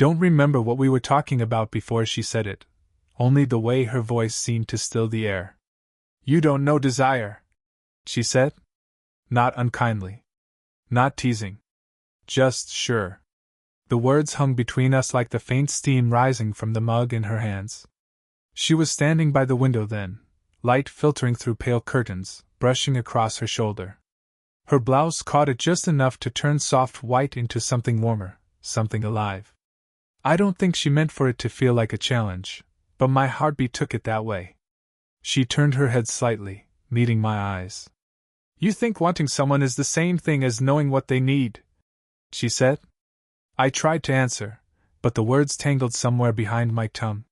Don't remember what we were talking about before she said it, only the way her voice seemed to still the air. You don't know desire, she said. Not unkindly. Not teasing. Just sure. The words hung between us like the faint steam rising from the mug in her hands. She was standing by the window then, light filtering through pale curtains, brushing across her shoulder. Her blouse caught it just enough to turn soft white into something warmer, something alive. I don't think she meant for it to feel like a challenge, but my heartbeat took it that way. She turned her head slightly, meeting my eyes. You think wanting someone is the same thing as knowing what they need, she said. I tried to answer, but the words tangled somewhere behind my tongue.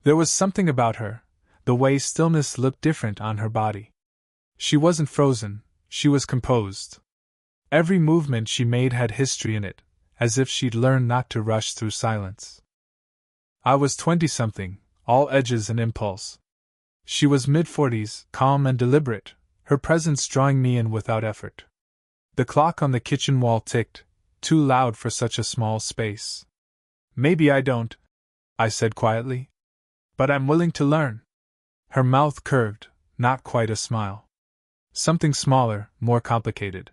There was something about her, the way stillness looked different on her body. She wasn't frozen, she was composed. Every movement she made had history in it, as if she'd learned not to rush through silence. I was 20-something, all edges and impulse. She was mid-40s, calm and deliberate, her presence drawing me in without effort. The clock on the kitchen wall ticked, too loud for such a small space. Maybe I don't, I said quietly. But I'm willing to learn. Her mouth curved, not quite a smile. Something smaller, more complicated.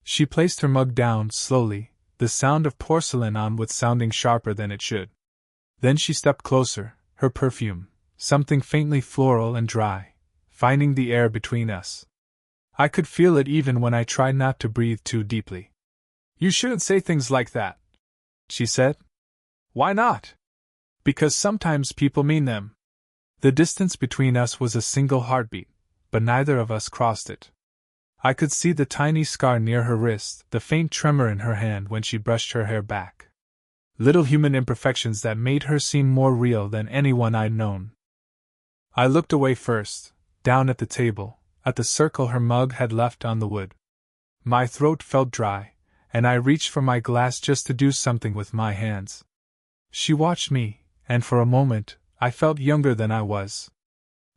She placed her mug down slowly, the sound of porcelain on wood sounding sharper than it should. Then she stepped closer, her perfume, something faintly floral and dry, finding the air between us. I could feel it even when I tried not to breathe too deeply. You shouldn't say things like that, she said. Why not? Because sometimes people mean them. The distance between us was a single heartbeat, but neither of us crossed it. I could see the tiny scar near her wrist, the faint tremor in her hand when she brushed her hair back. Little human imperfections that made her seem more real than anyone I'd known. I looked away first, down at the table, at the circle her mug had left on the wood. My throat felt dry, and I reached for my glass just to do something with my hands. She watched me, and for a moment, I felt younger than I was.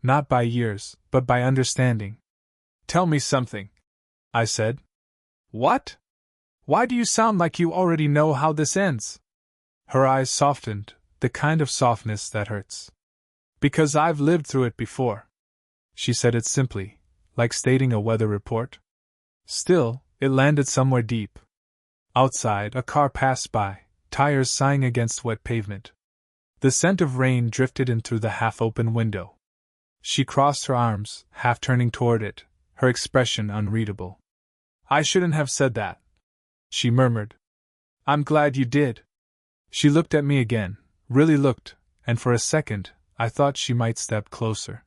Not by years, but by understanding. Tell me something, I said. What? Why do you sound like you already know how this ends? Her eyes softened, the kind of softness that hurts. Because I've lived through it before. She said it simply, like stating a weather report. Still, it landed somewhere deep. Outside, a car passed by, tires sighing against wet pavement. The scent of rain drifted in through the half-open window. She crossed her arms, half turning toward it, her expression unreadable. I shouldn't have said that, she murmured. I'm glad you did. She looked at me again, really looked, and for a second, I thought she might step closer.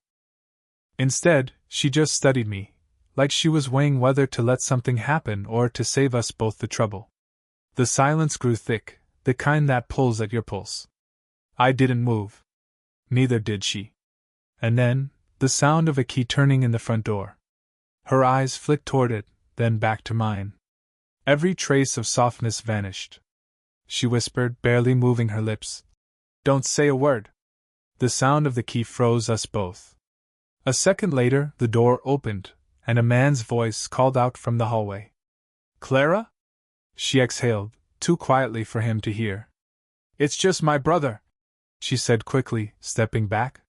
Instead, she just studied me, like she was weighing whether to let something happen or to save us both the trouble. The silence grew thick, the kind that pulls at your pulse. I didn't move. Neither did she. And then, the sound of a key turning in the front door. Her eyes flicked toward it, then back to mine. Every trace of softness vanished. She whispered, barely moving her lips. Don't say a word. The sound of the key froze us both. A second later, the door opened, and a man's voice called out from the hallway. Clara? She exhaled, too quietly for him to hear. It's just my brother, she said quickly, stepping back.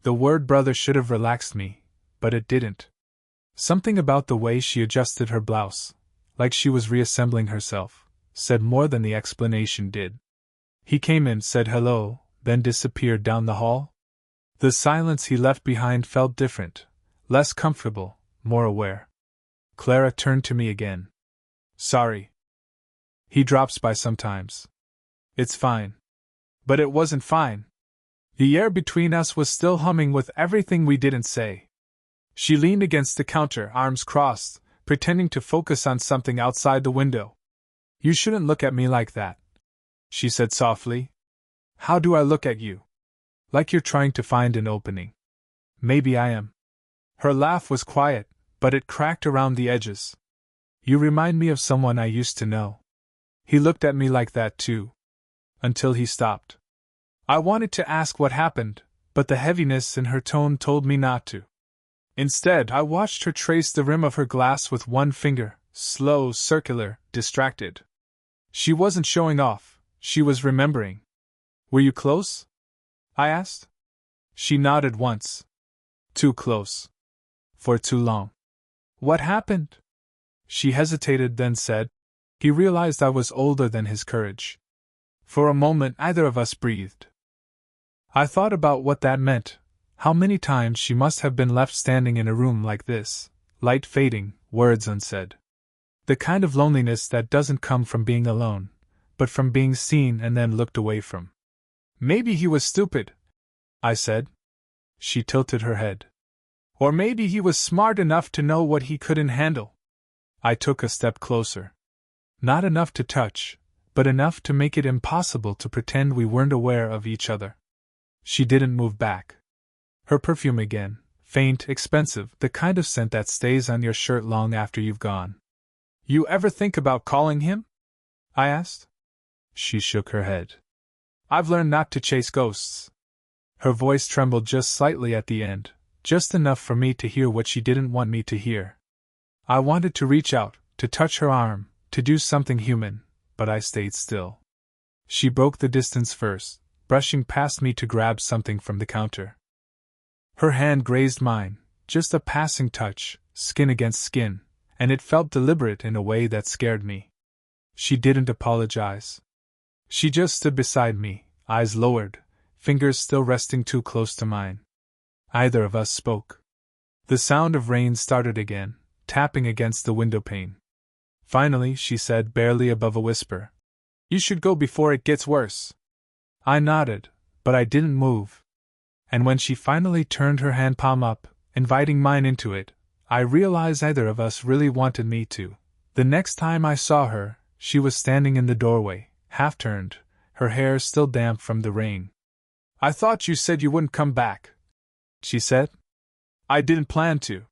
The word brother should have relaxed me, but it didn't. Something about the way she adjusted her blouse, like she was reassembling herself, said more than the explanation did. He came in, said hello, then disappeared down the hall. The silence he left behind felt different, less comfortable, more aware. Clara turned to me again. Sorry. He drops by sometimes. It's fine. But it wasn't fine. The air between us was still humming with everything we didn't say. She leaned against the counter, arms crossed, pretending to focus on something outside the window. You shouldn't look at me like that, she said softly. How do I look at you? Like you're trying to find an opening. Maybe I am. Her laugh was quiet, but it cracked around the edges. You remind me of someone I used to know. He looked at me like that too. Until he stopped. I wanted to ask what happened, but the heaviness in her tone told me not to. Instead, I watched her trace the rim of her glass with one finger, slow, circular, distracted. She wasn't showing off, She was remembering. Were you close? I asked. She nodded once. Too close. For too long. What happened? She hesitated, then said. He realized I was older than his courage. For a moment, neither of us breathed. I thought about what that meant. How many times she must have been left standing in a room like this, light fading, words unsaid. The kind of loneliness that doesn't come from being alone, but from being seen and then looked away from. Maybe he was stupid, I said. She tilted her head. Or maybe he was smart enough to know what he couldn't handle. I took a step closer. Not enough to touch, but enough to make it impossible to pretend we weren't aware of each other. She didn't move back. Her perfume again, faint, expensive, the kind of scent that stays on your shirt long after you've gone. You ever think about calling him? I asked. She shook her head. I've learned not to chase ghosts. Her voice trembled just slightly at the end, just enough for me to hear what she didn't want me to hear. I wanted to reach out, to touch her arm, to do something human, but I stayed still. She broke the distance first, brushing past me to grab something from the counter. Her hand grazed mine, just a passing touch, skin against skin, and it felt deliberate in a way that scared me. She didn't apologize. She just stood beside me, eyes lowered, fingers still resting too close to mine. Neither of us spoke. The sound of rain started again, tapping against the windowpane. Finally, she said, barely above a whisper, "You should go before it gets worse." I nodded, but I didn't move. And when she finally turned her hand palm up, inviting mine into it, I realized neither of us really wanted me to. The next time I saw her, she was standing in the doorway, half turned, her hair still damp from the rain. "I thought you said you wouldn't come back," she said. "I didn't plan to.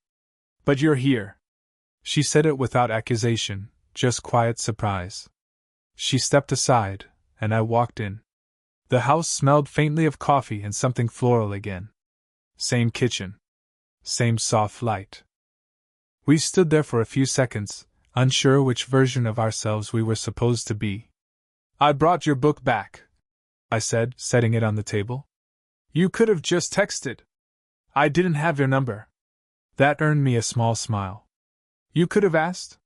But you're here." She said it without accusation, just quiet surprise. She stepped aside, and I walked in. The house smelled faintly of coffee and something floral again. Same kitchen. Same soft light. We stood there for a few seconds, unsure which version of ourselves we were supposed to be. "I brought your book back," I said, setting it on the table. "You could have just texted. I didn't have your number." That earned me a small smile. "You could have asked?"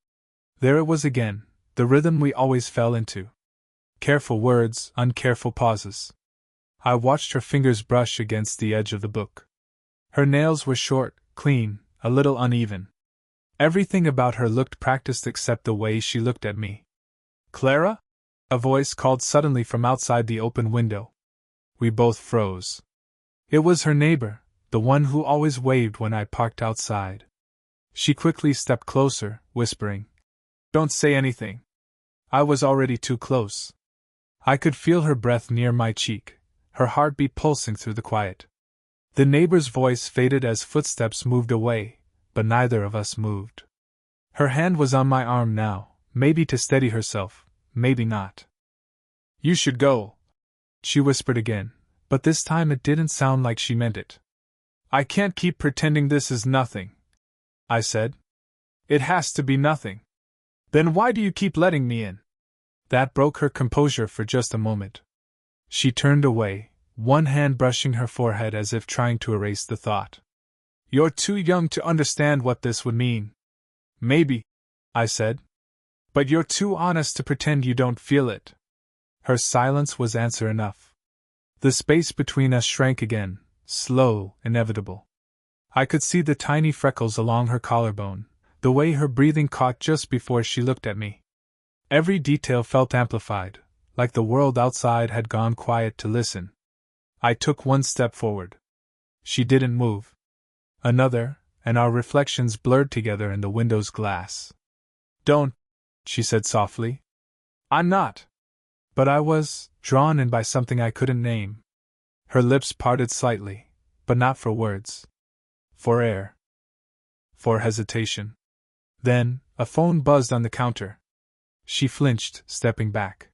There it was again, the rhythm we always fell into. Careful words, uncareful pauses. I watched her fingers brush against the edge of the book. Her nails were short, clean, a little uneven. Everything about her looked practiced except the way she looked at me. "Clara?" a voice called suddenly from outside the open window. We both froze. It was her neighbor, the one who always waved when I parked outside. She quickly stepped closer, whispering, "Don't say anything." I was already too close. I could feel her breath near my cheek, her heartbeat pulsing through the quiet. The neighbor's voice faded as footsteps moved away, but neither of us moved. Her hand was on my arm now, maybe to steady herself, maybe not. "You should go," she whispered again, but this time it didn't sound like she meant it. "I can't keep pretending this is nothing," I said. "It has to be nothing." "Then why do you keep letting me in?" That broke her composure for just a moment. She turned away, one hand brushing her forehead as if trying to erase the thought. "You're too young to understand what this would mean." "Maybe," I said. "But you're too honest to pretend you don't feel it." Her silence was answer enough. The space between us shrank again, slow, inevitable. I could see the tiny freckles along her collarbone, the way her breathing caught just before she looked at me. Every detail felt amplified, like the world outside had gone quiet to listen. I took one step forward. She didn't move. Another, and our reflections blurred together in the window's glass. "Don't," she said softly. "I'm not." But I was, drawn in by something I couldn't name. Her lips parted slightly, but not for words. For air. For hesitation. Then, a phone buzzed on the counter. She flinched, stepping back.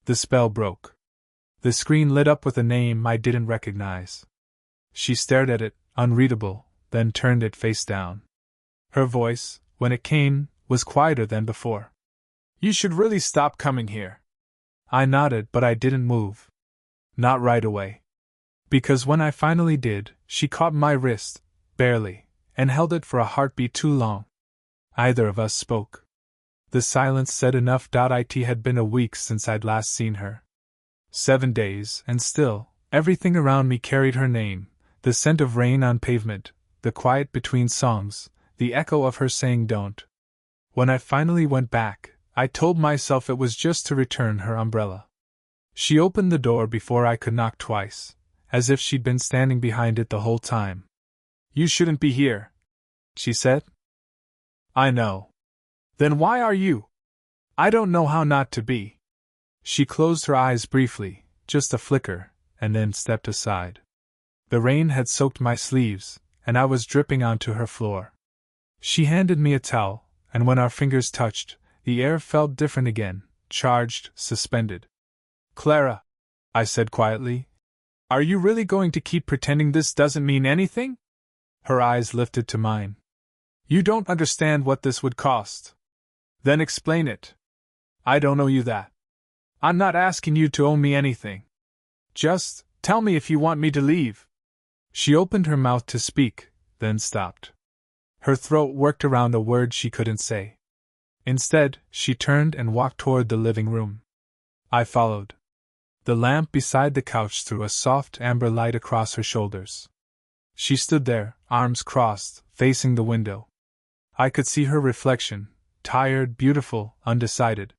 The spell broke. The screen lit up with a name I didn't recognize. She stared at it, unreadable, then turned it face down. Her voice, when it came, was quieter than before. "You should really stop coming here." I nodded, but I didn't move. Not right away. Because when I finally did, she caught my wrist, barely, and held it for a heartbeat too long. Either of us spoke. The silence said enough. It had been a week since I'd last seen her. 7 days, and still, everything around me carried her name, the scent of rain on pavement, the quiet between songs, the echo of her saying don't. When I finally went back, I told myself it was just to return her umbrella. She opened the door before I could knock twice, as if she'd been standing behind it the whole time. "You shouldn't be here," she said. "I know. Then why are you?" "I don't know how not to be." She closed her eyes briefly, just a flicker, and then stepped aside. The rain had soaked my sleeves, and I was dripping onto her floor. She handed me a towel, and when our fingers touched, the air felt different again, charged, suspended. "Clara," I said quietly, "are you really going to keep pretending this doesn't mean anything?" Her eyes lifted to mine. "You don't understand what this would cost." "Then explain it." "I don't owe you that. I'm not asking you to owe me anything. Just tell me if you want me to leave." She opened her mouth to speak, then stopped. Her throat worked around a word she couldn't say. Instead, she turned and walked toward the living room. I followed. The lamp beside the couch threw a soft amber light across her shoulders. She stood there, arms crossed, facing the window. I could see her reflection, tired, beautiful, undecided.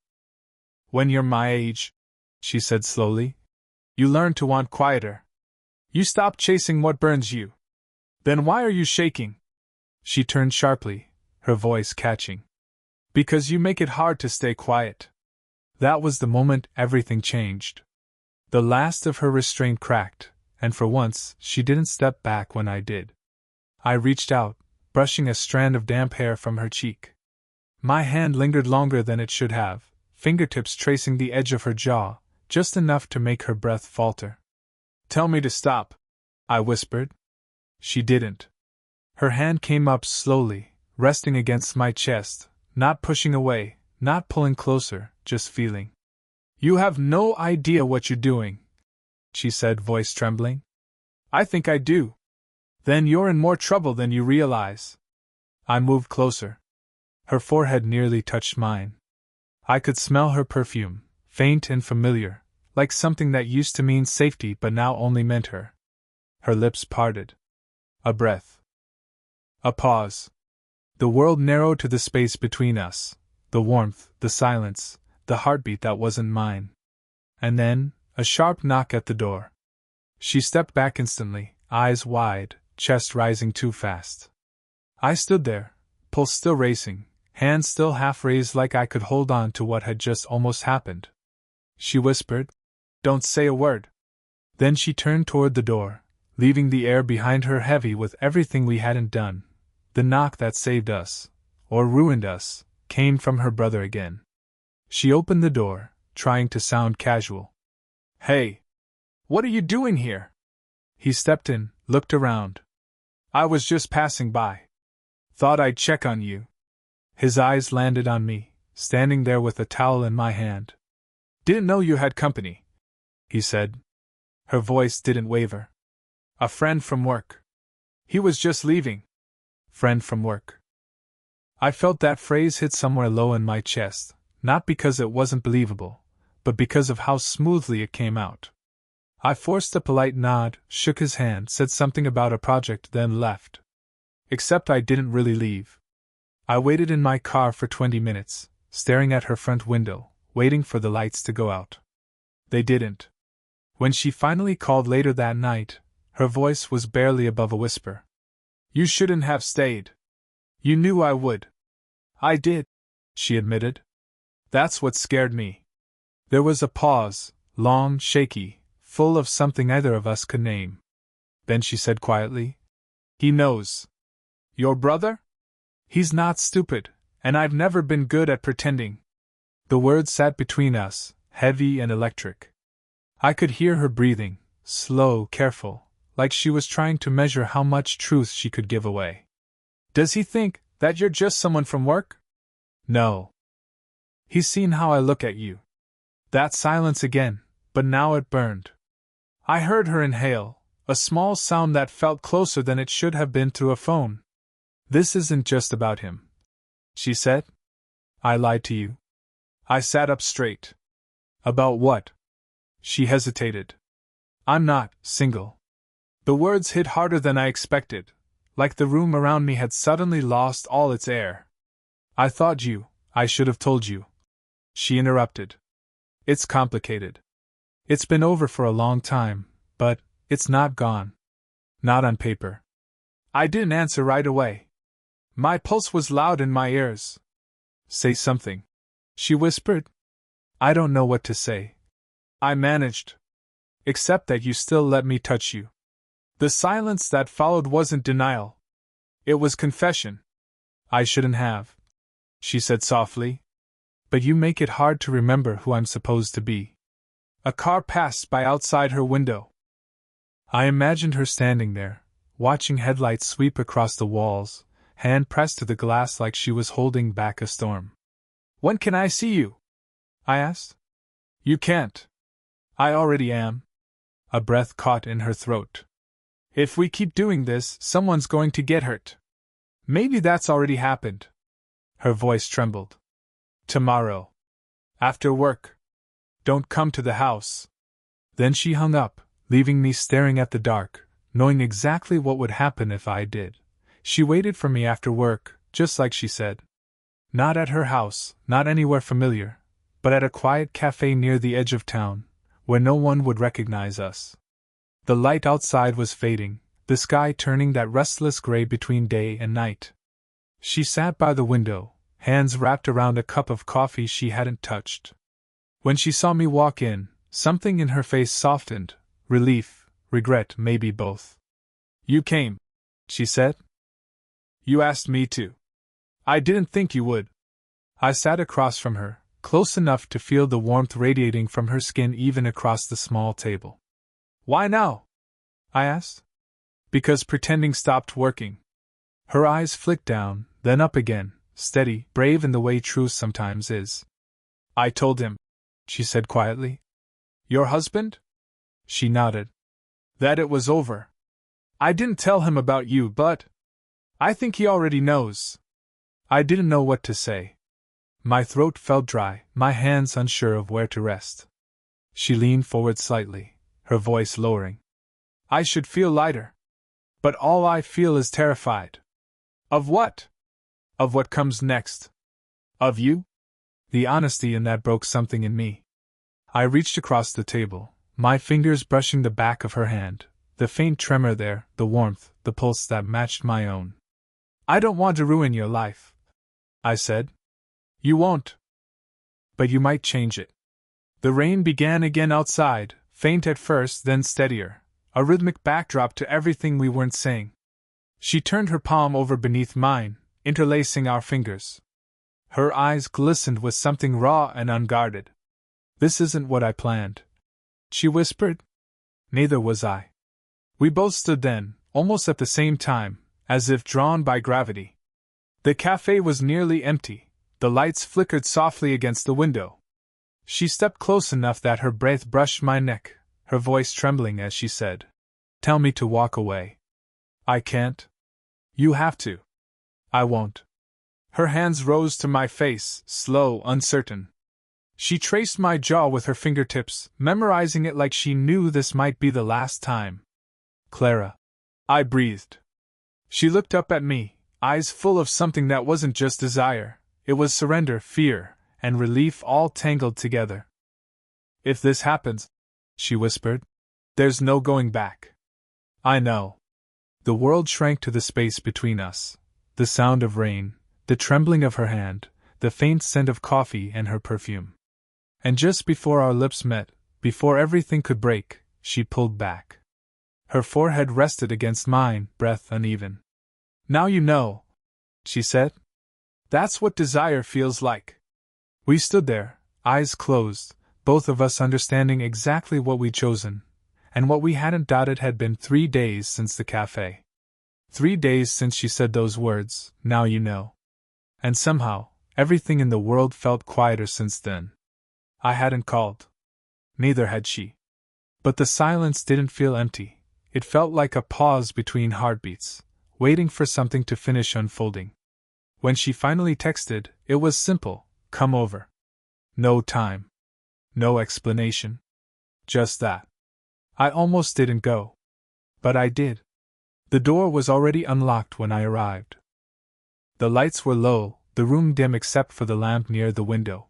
"When you're my age," she said slowly, "you learn to want quieter. You stop chasing what burns you. Then why are you shaking?" She turned sharply, her voice catching. "Because you make it hard to stay quiet." That was the moment everything changed. The last of her restraint cracked, and for once, she didn't step back when I did. I reached out, brushing a strand of damp hair from her cheek. My hand lingered longer than it should have, fingertips tracing the edge of her jaw, just enough to make her breath falter. "Tell me to stop," I whispered. She didn't. Her hand came up slowly, resting against my chest, not pushing away, not pulling closer, just feeling. "You have no idea what you're doing," she said, voice trembling. "I think I do." "Then you're in more trouble than you realize." I moved closer. Her forehead nearly touched mine. I could smell her perfume, faint and familiar, like something that used to mean safety but now only meant her. Her lips parted. A breath. A pause. The world narrowed to the space between us, the warmth, the silence, the heartbeat that wasn't mine. And then, a sharp knock at the door. She stepped back instantly, eyes wide, chest rising too fast. I stood there, pulse still racing, hands still half raised like I could hold on to what had just almost happened. She whispered, "Don't say a word." Then she turned toward the door, leaving the air behind her heavy with everything we hadn't done. The knock that saved us, or ruined us, came from her brother again. She opened the door, trying to sound casual. "Hey! What are you doing here?" He stepped in, looked around. "I was just passing by. Thought I'd check on you." His eyes landed on me, standing there with a towel in my hand. "Didn't know you had company," he said. Her voice didn't waver. "A friend from work. He was just leaving." Friend from work. I felt that phrase hit somewhere low in my chest, not because it wasn't believable, but because of how smoothly it came out. I forced a polite nod, shook his hand, said something about a project, then left. Except I didn't really leave. I waited in my car for 20 minutes, staring at her front window, waiting for the lights to go out. They didn't. When she finally called later that night, her voice was barely above a whisper. "You shouldn't have stayed. You knew I would." "I did," she admitted. "That's what scared me." There was a pause, long, shaky, full of something neither of us could name. Then she said quietly, "He knows." "Your brother?" "He's not stupid, and I've never been good at pretending." The words sat between us, heavy and electric. I could hear her breathing, slow, careful, like she was trying to measure how much truth she could give away. "Does he think that you're just someone from work?" "No. He's seen how I look at you. That silence again, but now it burned. I heard her inhale, a small sound that felt closer than it should have been through a phone. "This isn't just about him," she said. "I lied to you." I sat up straight. "About what?" She hesitated. "I'm not single." The words hit harder than I expected, like the room around me had suddenly lost all its air. "I should have told you," she interrupted. "It's complicated. It's been over for a long time, but it's not gone. Not on paper." I didn't answer right away. My pulse was loud in my ears. "Say something," she whispered. "I don't know what to say." I managed. "Except that you still let me touch you." The silence that followed wasn't denial. It was confession. "I shouldn't have," she said softly. "But you make it hard to remember who I'm supposed to be." A car passed by outside her window. I imagined her standing there, watching headlights sweep across the walls, hand pressed to the glass like she was holding back a storm. "When can I see you?" I asked. "You can't." "I already am." A breath caught in her throat. "If we keep doing this, someone's going to get hurt." "Maybe that's already happened." Her voice trembled. "Tomorrow. After work. Don't come to the house." Then she hung up, leaving me staring at the dark, knowing exactly what would happen if I did. She waited for me after work, just like she said. Not at her house, not anywhere familiar, but at a quiet cafe near the edge of town, where no one would recognize us. The light outside was fading, the sky turning that restless gray between day and night. She sat by the window, hands wrapped around a cup of coffee she hadn't touched. When she saw me walk in, something in her face softened, relief, regret, maybe both. "You came," she said. "You asked me to. I didn't think you would." I sat across from her, close enough to feel the warmth radiating from her skin even across the small table. "Why now?" I asked. "Because pretending stopped working." Her eyes flicked down, then up again, steady, brave in the way truth sometimes is. "I told him," she said quietly. "Your husband?" She nodded. "That it was over. I didn't tell him about you, but I think he already knows." I didn't know what to say. My throat felt dry, my hands unsure of where to rest. She leaned forward slightly, her voice lowering. "I should feel lighter. But all I feel is terrified." "Of what?" "Of what comes next." "Of you?" The honesty in that broke something in me. I reached across the table, my fingers brushing the back of her hand, the faint tremor there, the warmth, the pulse that matched my own. "I don't want to ruin your life," I said. "You won't. But you might change it." The rain began again outside, faint at first, then steadier, a rhythmic backdrop to everything we weren't saying. She turned her palm over beneath mine, interlacing our fingers. Her eyes glistened with something raw and unguarded. "This isn't what I planned," she whispered. Neither was I. We both stood then, almost at the same time, as if drawn by gravity. The cafe was nearly empty, the lights flickered softly against the window. She stepped close enough that her breath brushed my neck, her voice trembling as she said, "Tell me to walk away." "I can't." "You have to." "I won't." Her hands rose to my face, slow, uncertain. She traced my jaw with her fingertips, memorizing it like she knew this might be the last time. "Clara," I breathed. She looked up at me, eyes full of something that wasn't just desire, it was surrender, fear, and relief all tangled together. "If this happens," she whispered, "there's no going back." "I know." The world shrank to the space between us, the sound of rain, the trembling of her hand, the faint scent of coffee and her perfume. And just before our lips met, before everything could break, she pulled back. Her forehead rested against mine, breath uneven. "Now you know," she said. "That's what desire feels like." We stood there, eyes closed, both of us understanding exactly what we'd chosen, and what we hadn't doubted had been 3 days since the cafe. 3 days since she said those words, "Now you know." And somehow, everything in the world felt quieter since then. I hadn't called. Neither had she. But the silence didn't feel empty. It felt like a pause between heartbeats, waiting for something to finish unfolding. When she finally texted, it was simple: come over. No time. No explanation. Just that. I almost didn't go. But I did. The door was already unlocked when I arrived. The lights were low, the room dim except for the lamp near the window.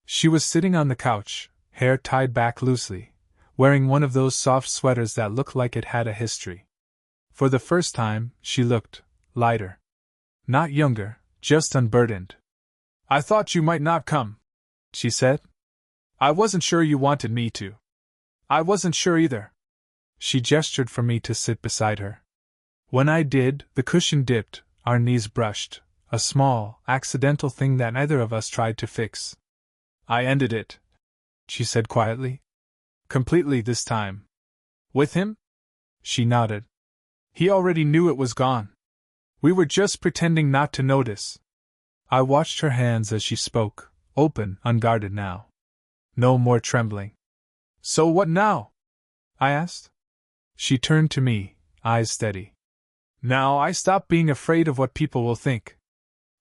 She was sitting on the couch, hair tied back loosely, wearing one of those soft sweaters that look like it had a history. For the first time, she looked lighter. Not younger, just unburdened. "I thought you might not come," she said. "I wasn't sure you wanted me to." "I wasn't sure either." She gestured for me to sit beside her. When I did, the cushion dipped, our knees brushed, a small, accidental thing that neither of us tried to fix. "I ended it," she said quietly. "Completely this time." "With him?" She nodded. "He already knew it was gone. We were just pretending not to notice." I watched her hands as she spoke, open, unguarded now. No more trembling. "So what now?" I asked. She turned to me, eyes steady. "Now I stop being afraid of what people will think.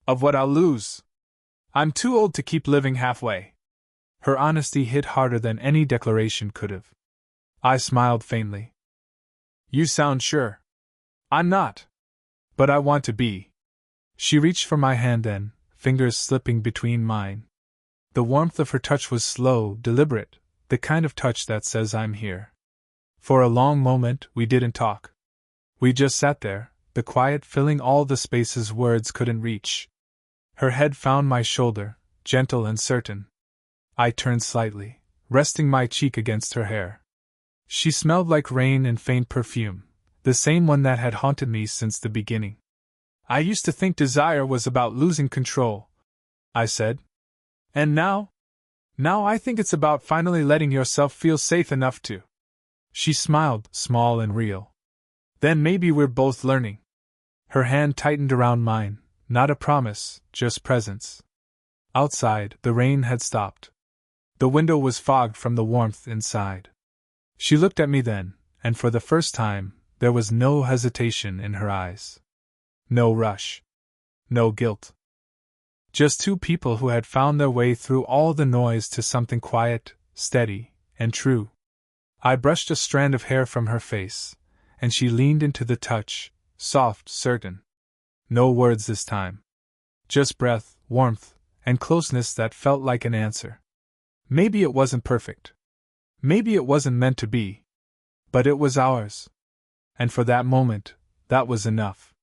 Of what I'll lose. I'm too old to keep living halfway." Her honesty hit harder than any declaration could have. I smiled faintly. "You sound sure." "I'm not. But I want to be." She reached for my hand then, fingers slipping between mine. The warmth of her touch was slow, deliberate, the kind of touch that says I'm here. For a long moment, we didn't talk. We just sat there, the quiet filling all the spaces words couldn't reach. Her head found my shoulder, gentle and certain. I turned slightly, resting my cheek against her hair. She smelled like rain and faint perfume, the same one that had haunted me since the beginning. "I used to think desire was about losing control," I said. "And now? Now I think it's about finally letting yourself feel safe enough to." She smiled, small and real. "Then maybe we're both learning." Her hand tightened around mine, not a promise, just presence. Outside, the rain had stopped. The window was fogged from the warmth inside. She looked at me then, and for the first time, there was no hesitation in her eyes. No rush. No guilt. Just two people who had found their way through all the noise to something quiet, steady, and true. I brushed a strand of hair from her face, and she leaned into the touch, soft, certain. No words this time. Just breath, warmth, and closeness that felt like an answer. Maybe it wasn't perfect. Maybe it wasn't meant to be. But it was ours. And for that moment, that was enough.